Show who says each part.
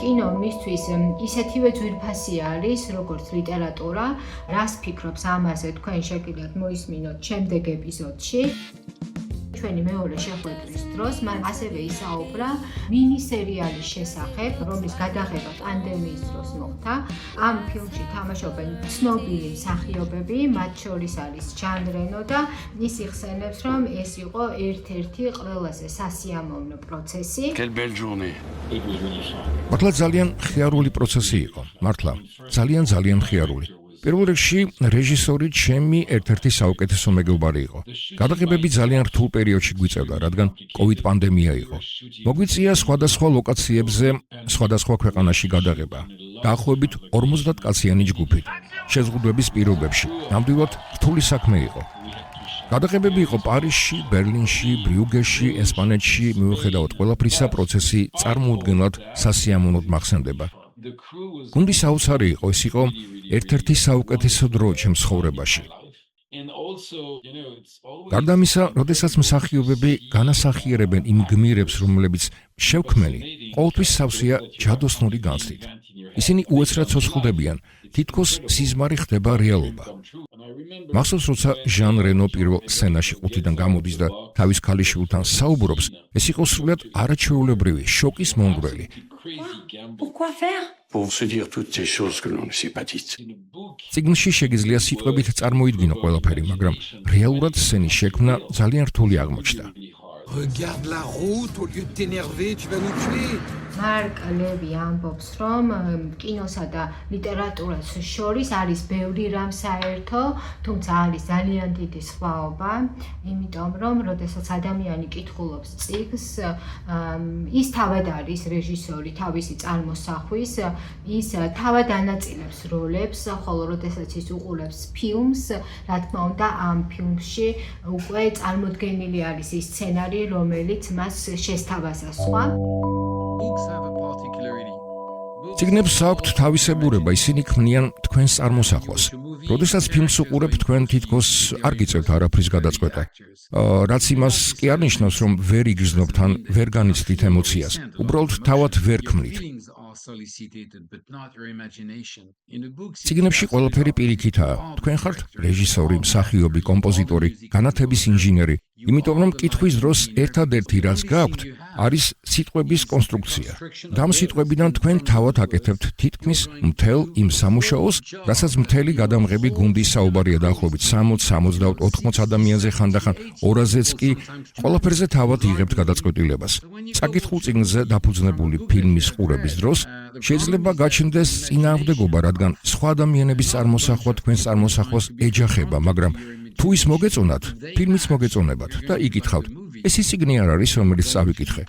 Speaker 1: კინო მისთვის ისეთივე ძვირფასი არის, როგორც ლიტერატურა. რას ფიქრობს ამაზე თქვენ შეგიძლიათ მოისმინოთ შემდეგ ეპიზოდში. ჩვენი მეორე შეხვედრის დროს მან ასევე ისაუბრა მინი-სერიალის შესახებ, რომლის გადაღება პანდემიის დროს მოხდა. ამ ფილმში თამაშობენ ცნობილი მსახიობები, მათ შორის არის ჟან რენო და ის იხსენებს, რომ ეს იყო ერთ-ერთი ყველაზე სასიამოვნო პროცესი.
Speaker 2: მართლა ძალიან ხიარული პროცესი იყო. მართლა ძალიან ხიარული. პირველ რიგში რეჟისორი ჩემი ერთ-ერთი საუკეთესო მეგობარი იყო. გადაღებები ძალიან რთულ პერიოდში გვიწევდა, რადგან COVID პანდემია იყო. მოგვიწია სხვადასხვა ლოკაციებზე, სხვადასხვა ქვეყანაში გადაღება. დაახლოებით 50 კაციანი ჯგუფით, შეზღუდვების პირობებში. ნამდვილად რთული საქმე იყო. გადაღებები იყო პარიზში, ბერლინში, ბრიუგეში, ესპანეთში, მიუხედავად ყველაფრისა, პროცესი წარმოუდგენლად სასიამოვნოდ მახსენდება. გუნდის საოცარი იყო, ეს იყო ერთ-ერთი საუკეთესო დრო ჩემს ცხოვრებაში. გარდა ამისა, როდესაც მსახიობები განასახიერებენ იმ გმირებს, რომლებიც შევქმნელი, ყოველთვის სავსეა ჯადოსნური განცდით. ისინი უეცრად ცოცხლდებიან, თითქოს სიზმარი ხდება რეალობა. მახსოვს, როცა ჟან რენო პირველ სცენაში ყუთიდან გამოდის და თავის ქალიშვილთან საუბრობს, ეს იყო სრულად არაჩვეულებრივი, შოკის მონგვრელი. წიგნში შეგიძლია სიტყვებით წარმოიდგინო ყველაფერი, მაგრამ რეალურად სცენის შექმნა ძალიან რთული აღმოჩნდა.
Speaker 3: Regarde la route, au lieu de t'énerver, tu vas nous tuer.
Speaker 1: მარკ ლევი ამბობს, რომ კინოსა და ლიტერატურას შორის არის ბევრი რამ საერთო, თუმცა არის ძალიან დიდი სხვაობა, იმიტომ რომ როდესაც ადამიანი კითხულობს წიგნს, ის თავად არის რეჟისორი თავისი წარმოსახვის, ის თავად ანაწილებს როლებს, ხოლო როდესაც ის უყურებს ფილმს, რა თქმა უნდა, ამ ფილმში უკვე წარმოდგენილი არის ის სცენარი, რომელიც მას შესთავაზა.
Speaker 2: წიგნებს აქვთ თავისებურება, ისინი ქმნიან თქვენს წარმოსახვას. როდესაც ფილმს უყურებთ, თქვენ თითქოს არ გიწევთ არაფრის გადაწყვეტა. რაც იმას კი არ ნიშნავს, რომ ვერ იგრძნობთ ან ვერ განიცდით ემოციას. უბრალოდ თავად ვერ ქმნით. წიგნებში ყველაფერი პირიქითაა. თქვენ ხართ რეჟისორი, მსახიობი, კომპოზიტორი, განათების ინჟინერი. იმიტომ რომ კითხვის დროს ერთადერთი რაც გაქვთ, არის სიტყვების კონსტრუქცია. და ამ სიტყვებიდან თქვენ თავად აკეთებთ თითქმის მთელ იმ სამუშაოს, რასაც მთელი გადამღები გუნდის საუბარია დაახლოებით 60-70-80 ადამიანზე ხანდახან 200-ზეც კი ყველაფერზე თავად იღებთ გადაწყვეტილებას. საკითხულ წიგნზე დაფუძნებული ფილმის ყურების დროს შეიძლება გაჩნდეს წინააღმდეგობა, რადგან სხვა ადამიანების წარმოსახვა თქვენს წარმოსახვას ეჯახება, მაგრამ თუ ის მოგეწონათ, ფილმიც მოგეწონებათ და იკითხავთ. ეს ის წიგნი არ არის, რომელიც წავიკითხე.